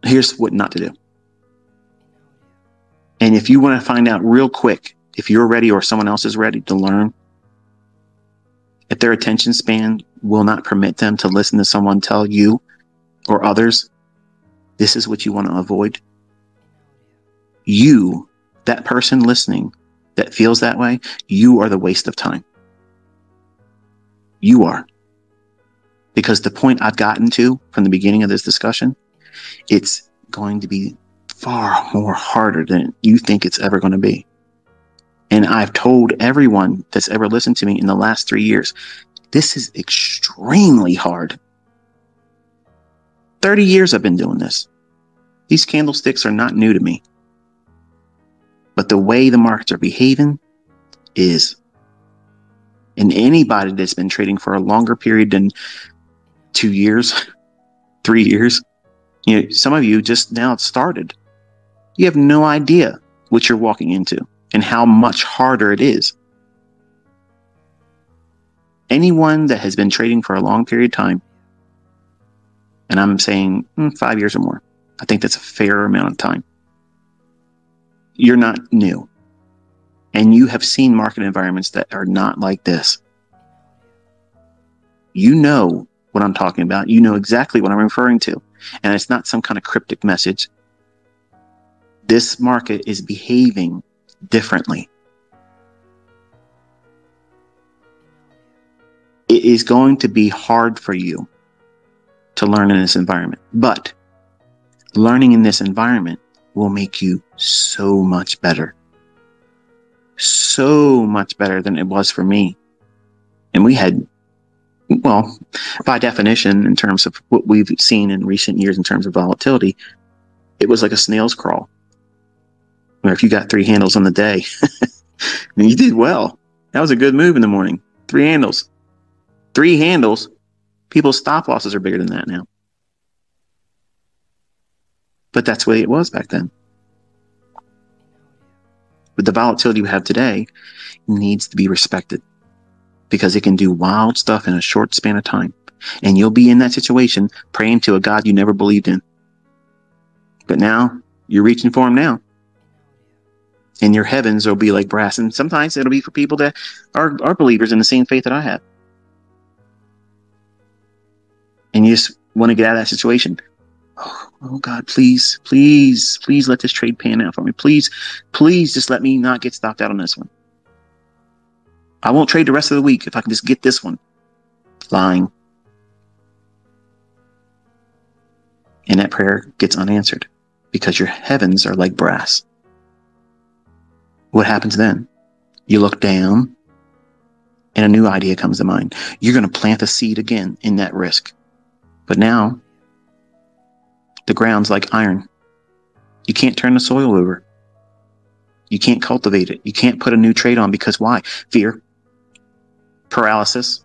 Here's what not to do. And if you want to find out real quick, if you're ready or someone else is ready to learn, if their attention span will not permit them to listen to someone tell you or others, this is what you want to avoid. You, that person listening that feels that way, you are the waste of time. You are. Because the point I've gotten to from the beginning of this discussion, it's going to be far more harder than you think it's ever going to be. And I've told everyone that's ever listened to me in the last 3 years, this is extremely hard. 30 years I've been doing this. These candlesticks are not new to me. But the way the markets are behaving is, and anybody that's been trading for a longer period than 2 years, 3 years, you know, some of you just now started. You have no idea what you're walking into and how much harder it is. Anyone that has been trading for a long period of time, and I'm saying 5 years or more, I think that's a fair amount of time. You're not new. And you have seen market environments that are not like this. You know what I'm talking about. You know exactly what I'm referring to. And it's not some kind of cryptic message. This market is behaving differently. It is going to be hard for you to learn in this environment. But learning in this environment will make you so much better. So much better than it was for me. And we had, well, by definition, in terms of what we've seen in recent years in terms of volatility, it was like a snail's crawl. Where if you got 3 handles on the day, you did well. That was a good move in the morning. 3 handles. 3 handles. People's stop losses are bigger than that now. But that's the way it was back then. But the volatility we have today needs to be respected because it can do wild stuff in a short span of time. And you'll be in that situation praying to a God you never believed in. But now you're reaching for him now. And your heavens will be like brass. And sometimes it'll be for people that are believers in the same faith that I have. And you just want to get out of that situation. Oh God, please, please, please let this trade pan out for me. Please, please just let me not get stopped out on this one. I won't trade the rest of the week if I can just get this one. Lying. And that prayer gets unanswered because your heavens are like brass. What happens then? You look down and a new idea comes to mind. You're going to plant a seed again in that risk. But now the ground's like iron. You can't turn the soil over. You can't cultivate it. You can't put a new trade on because why? Fear. Paralysis.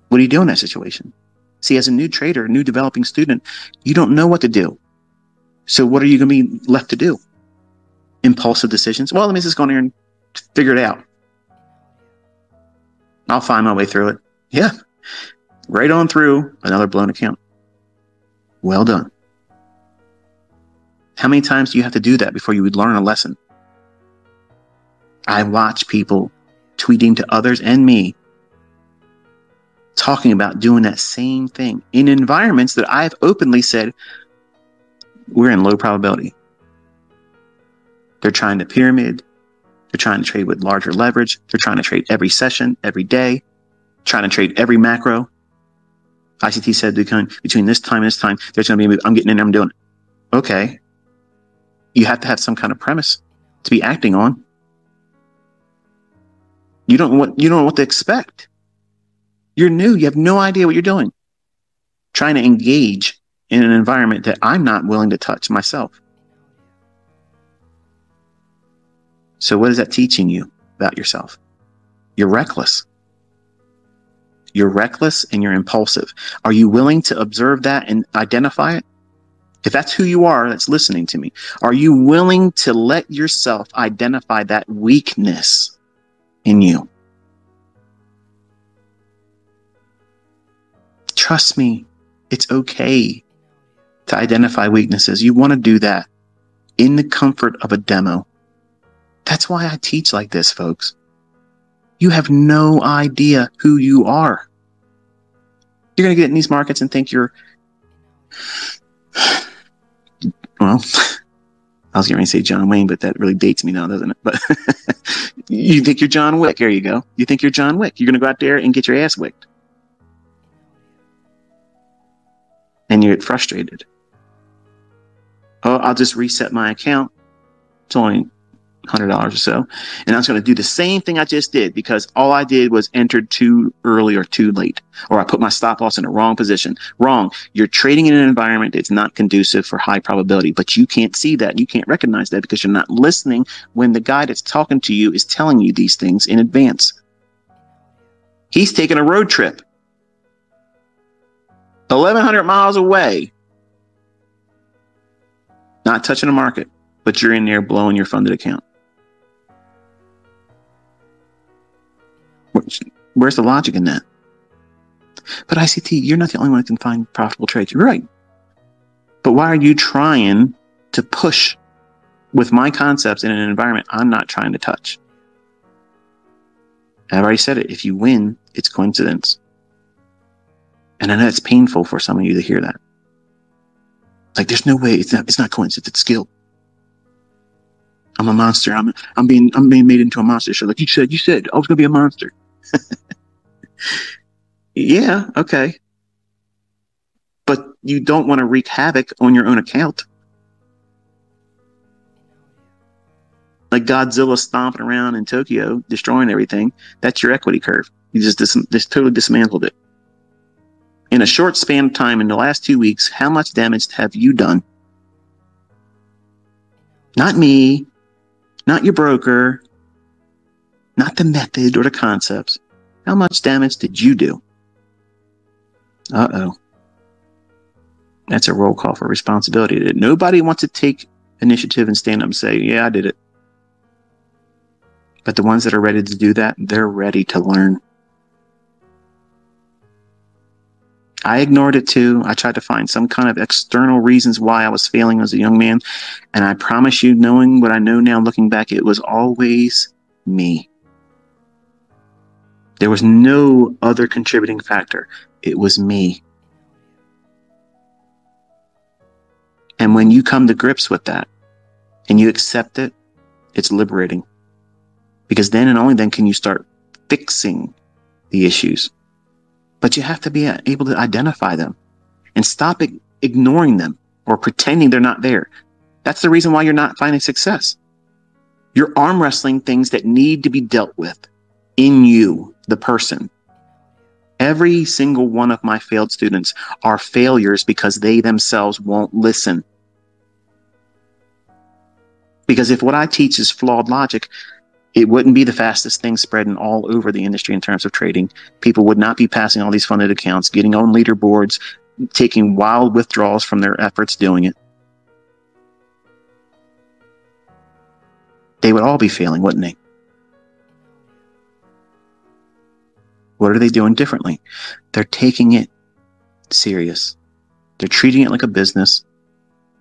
What do you do in that situation? See, as a new trader, a new developing student, you don't know what to do. So what are you going to be left to do? Impulsive decisions. Well, let me just go in here and figure it out. I'll find my way through it. Yeah. Right on through another blown account. Well done. How many times do you have to do that before you would learn a lesson? I watch people tweeting to others and me talking about doing that same thing in environments that I've openly said we're in low probability. They're trying to pyramid. They're trying to trade with larger leverage. They're trying to trade every session, every day, trying to trade every macro. ICT said between this time and this time, there's going to be a move. I'm getting in there, I'm doing it. Okay. You have to have some kind of premise to be acting on. You don't know what to expect. You're new. You have no idea what you're doing. Trying to engage in an environment that I'm not willing to touch myself. So what is that teaching you about yourself? You're reckless. You're reckless and you're impulsive. Are you willing to observe that and identify it? If that's who you are that's listening to me, are you willing to let yourself identify that weakness in you? Trust me, It's okay to identify weaknesses. You want to do that in the comfort of a demo. That's why I teach like this, folks. You have no idea who you are. You're going to get in these markets and think you're, well, I was going to say John Wayne, but that really dates me now, doesn't it? But you think you're John Wick. There you go. You think you're John Wick. You're going to go out there and get your ass wicked. And you're frustrated. Oh, I'll just reset my account. It's only $100 or so. And I was going to do the same thing I just did because all I did was entered too early or too late. Or I put my stop loss in the wrong position. Wrong. You're trading in an environment that's not conducive for high probability, but you can't see that. You can't recognize that because you're not listening when the guy that's talking to you is telling you these things in advance. He's taking a road trip 1,100 miles away, not touching the market, but you're in there blowing your funded account. Where's the logic in that? But ICT, you're not the only one that can find profitable trades. You're right. But why are you trying to push with my concepts in an environment I'm not trying to touch? I've already said it. If you win, it's coincidence. And I know it's painful for some of you to hear that. Like, there's no way. It's not coincidence. It's skill. I'm a monster. I'm being made into a monster. So like you said I was going to be a monster. Yeah, okay. But you don't want to wreak havoc on your own account. Like Godzilla stomping around in Tokyo, destroying everything. That's your equity curve. You just totally dismantled it. In a short span of time, in the last 2 weeks, how much damage have you done? Not me, not your broker, not the method or the concepts. How much damage did you do? Uh-oh. That's a roll call for responsibility. Nobody wants to take initiative and stand up and say, yeah, I did it. But the ones that are ready to do that, they're ready to learn. I ignored it too. I tried to find some kind of external reasons why I was failing as a young man. And I promise you, knowing what I know now, looking back, it was always me. There was no other contributing factor. It was me. And when you come to grips with that and you accept it, it's liberating. Because then and only then can you start fixing the issues. But you have to be able to identify them and stop ignoring them or pretending they're not there. That's the reason why you're not finding success. You're arm wrestling things that need to be dealt with in you, the person. Every single one of my failed students are failures because they themselves won't listen. Because if what I teach is flawed logic, it wouldn't be the fastest thing spreading all over the industry in terms of trading. People would not be passing all these funded accounts, getting on leaderboards, taking wild withdrawals from their efforts doing it. They would all be failing, wouldn't they? What are they doing differently? They're taking it serious. They're treating it like a business.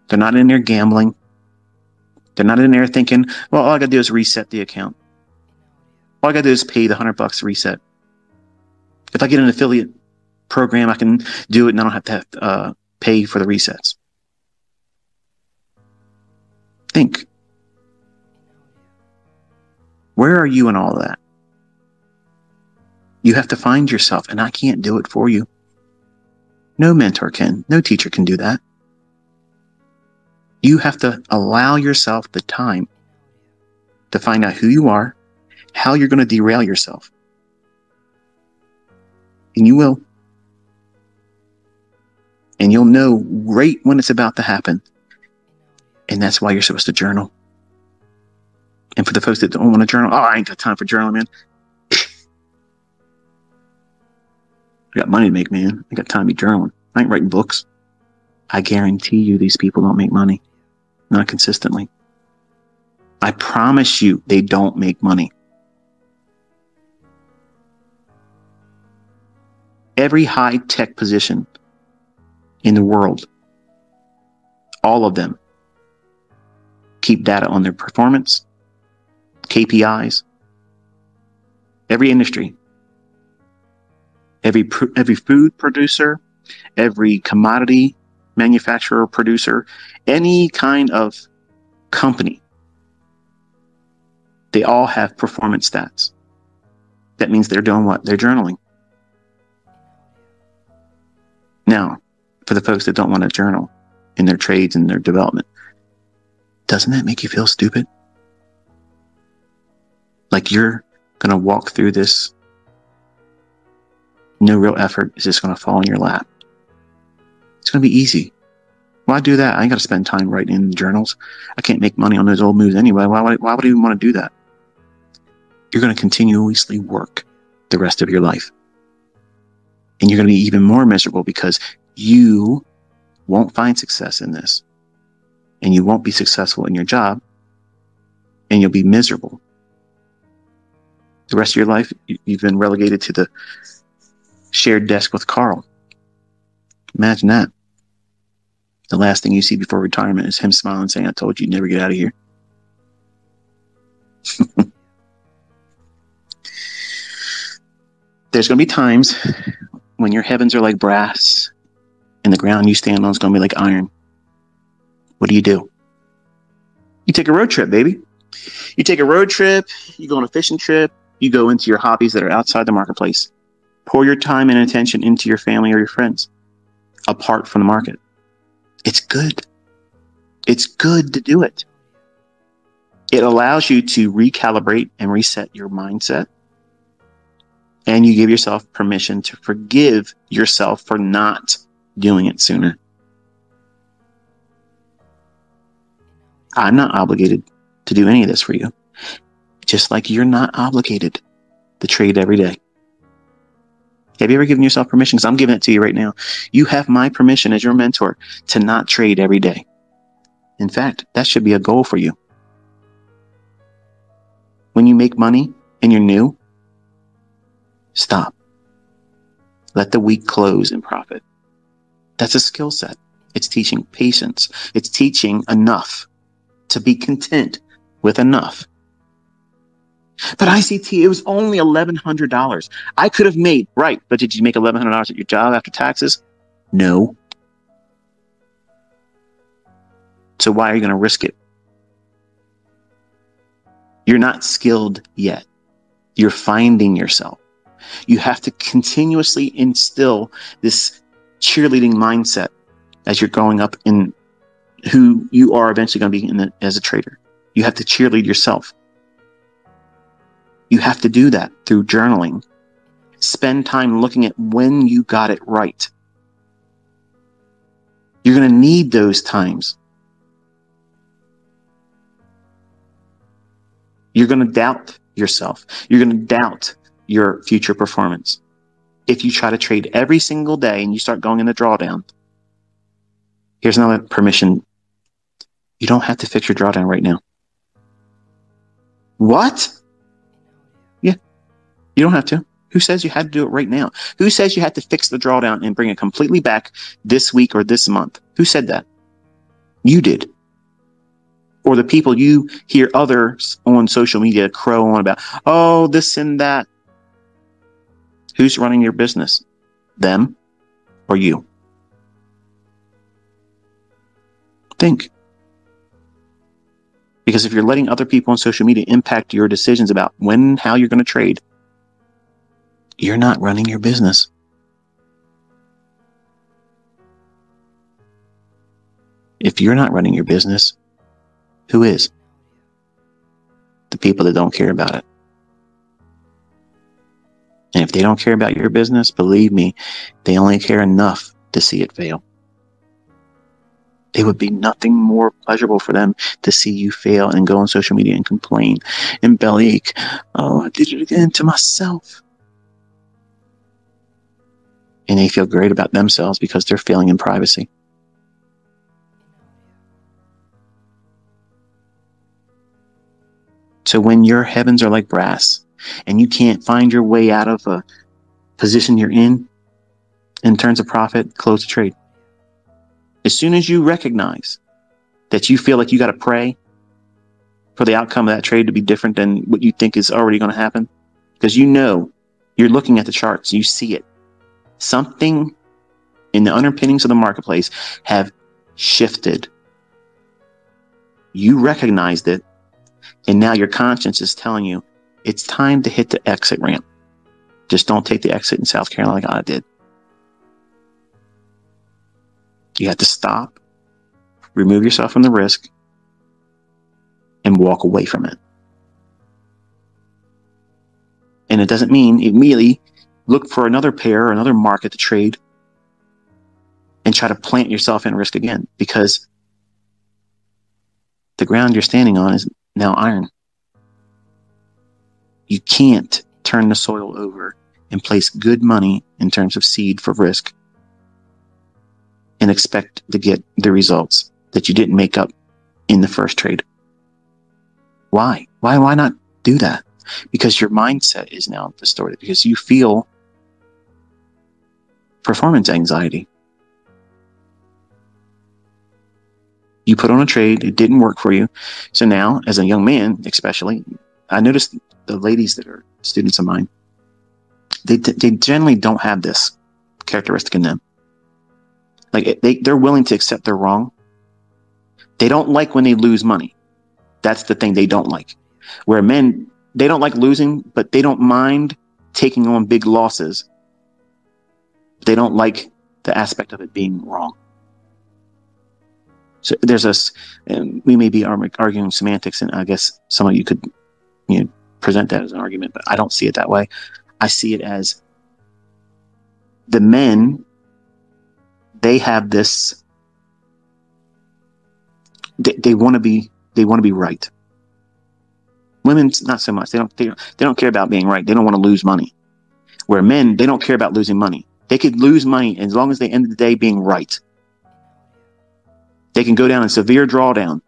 They're not in there gambling. They're not in there thinking, well, all I got to do is reset the account. All I got to do is pay the $100 reset. If I get an affiliate program, I can do it and I don't have to pay for the resets. Think. Where are you in all of that? You have to find yourself, and I can't do it for you. No mentor can. No teacher can do that. You have to allow yourself the time to find out who you are, how you're going to derail yourself. And you will. And you'll know right when it's about to happen. And that's why you're supposed to journal. And for the folks that don't want to journal, I ain't got time for journaling, man. I got money to make, man. I got time to be journaling. I ain't writing books. I guarantee you these people don't make money. Not consistently. I promise you they don't make money. Every high-tech position in the world, all of them, keep data on their performance, KPIs, every industry, every food producer, every commodity manufacturer, producer, any kind of company, they all have performance stats. That means they're doing what? They're journaling. Now, for the folks that don't want to journal in their trades and their development, doesn't that make you feel stupid? Like you're going to walk through this, no real effort is just going to fall in your lap. It's going to be easy. Why do that? I ain't got to spend time writing in journals. I can't make money on those old moves anyway. Why would I even want to do that? You're going to continuously work the rest of your life. And you're going to be even more miserable because you won't find success in this. And you won't be successful in your job. And you'll be miserable. The rest of your life, you've been relegated to the shared desk with Carl. Imagine that. The last thing you see before retirement is him smiling saying, I told you you'd never get out of here. There's going to be times when your heavens are like brass and the ground you stand on is going to be like iron. What do? You take a road trip, baby. You take a road trip, you go on a fishing trip, you go into your hobbies that are outside the marketplace. Pour your time and attention into your family or your friends, apart from the market. It's good. It's good to do it. It allows you to recalibrate and reset your mindset. And you give yourself permission to forgive yourself for not doing it sooner. I'm not obligated to do any of this for you. Just like you're not obligated to trade every day. Have you ever given yourself permission? Because I'm giving it to you right now. You have my permission as your mentor to not trade every day. In fact, that should be a goal for you. When you make money and you're new, stop. Let the week close and profit. That's a skill set. It's teaching patience. It's teaching enough to be content with enough. But ICT, it was only $1,100. I could have made, right, but did you make $1,100 at your job after taxes? No. So why are you going to risk it? You're not skilled yet. You're finding yourself. You have to continuously instill this cheerleading mindset as you're growing up in who you are eventually going to be as a trader. You have to cheerlead yourself. You have to do that through journaling. Spend time looking at when you got it right. You're going to need those times. You're going to doubt yourself. You're going to doubt your future performance. If you try to trade every single day and you start going into drawdown, here's another permission. You don't have to fix your drawdown right now. What? Yeah, you don't have to. Who says you had to do it right now? Who says you had to fix the drawdown and bring it completely back this week or this month? Who said that? You did. Or the people you hear others on social media crow on about, oh, this and that. Who's running your business? Them or you? Think. Because if you're letting other people on social media impact your decisions about when and how you're going to trade, you're not running your business. If you're not running your business, who is? The people that don't care about it. And if they don't care about your business, believe me, they only care enough to see it fail. It would be nothing more pleasurable for them to see you fail and go on social media and complain and bellyache. Oh, I did it again to myself. And they feel great about themselves because they're failing in privacy. So when your heavens are like brass and you can't find your way out of a position you're in terms of profit, close the trade. As soon as you recognize that you feel like you got to pray for the outcome of that trade to be different than what you think is already going to happen, because you know, you're looking at the charts, you see it. Something in the underpinnings of the marketplace have shifted. You recognized it, and now your conscience is telling you it's time to hit the exit ramp. Just don't take the exit in South Carolina like I did. You have to stop, remove yourself from the risk, and walk away from it. And it doesn't mean immediately look for another pair or another market to trade and try to plant yourself in risk again, because the ground you're standing on is now iron. You can't turn the soil over and place good money in terms of seed for risk and expect to get the results that you didn't make up in the first trade. Why? Why not do that? Because your mindset is now distorted, because you feel performance anxiety. You put on a trade, it didn't work for you. So now, as a young man especially, I noticed the ladies that are students of mine, they generally don't have this characteristic in them. Like they're willing to accept they're wrong. They don't like when they lose money. That's the thing they don't like. Where men, they don't like losing, but they don't mind taking on big losses. They don't like the aspect of it being wrong. So there's this, and we may be arguing semantics, and I guess some of you could, present that as an argument, but I don't see it that way. I see it as the men, they have this, they want to be right. Women, not so much. They don't care about being right. They don't want to lose money. Where men, they don't care about losing money. They could lose money as long as they end of the day being right. They can go down in severe drawdown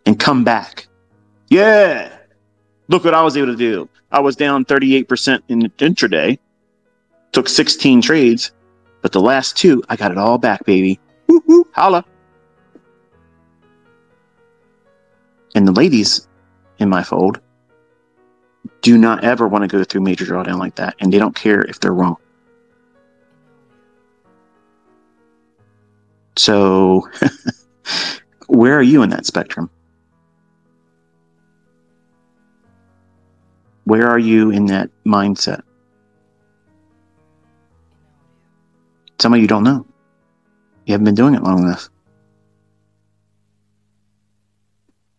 and come back. Yeah, look what I was able to do. I was down 38% in the intraday, took 16 trades, but the last 2, I got it all back, baby. Woo-hoo, holla. And the ladies in my fold do not ever want to go through major drawdown like that, and they don't care if they're wrong. So where are you in that spectrum? Where are you in that mindset? Some of you don't know. You haven't been doing it long enough.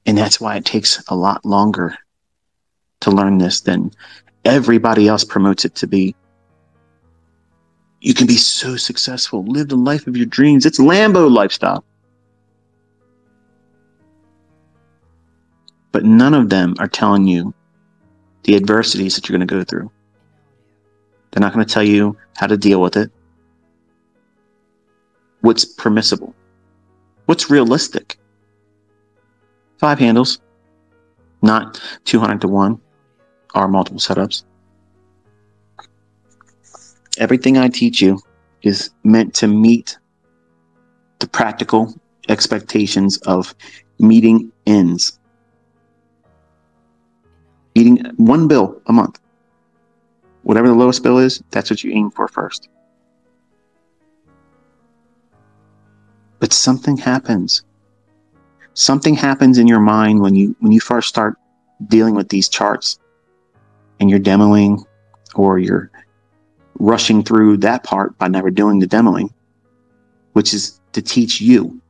And that's why it takes a lot longer to learn this than everybody else promotes it to be. You can be so successful, live the life of your dreams. It's Lambo lifestyle. But none of them are telling you the adversities that you're going to go through. They're not going to tell you how to deal with it. What's permissible? What's realistic? 5 handles, not 200 to 1 or multiple setups. Everything I teach you is meant to meet the practical expectations of meeting ends. Meeting 1 bill a month. Whatever the lowest bill is, that's what you aim for first. But something happens. Something happens in your mind when you first start dealing with these charts and you're demoing, or you're rushing through that part by never doing the demoing, which is to teach you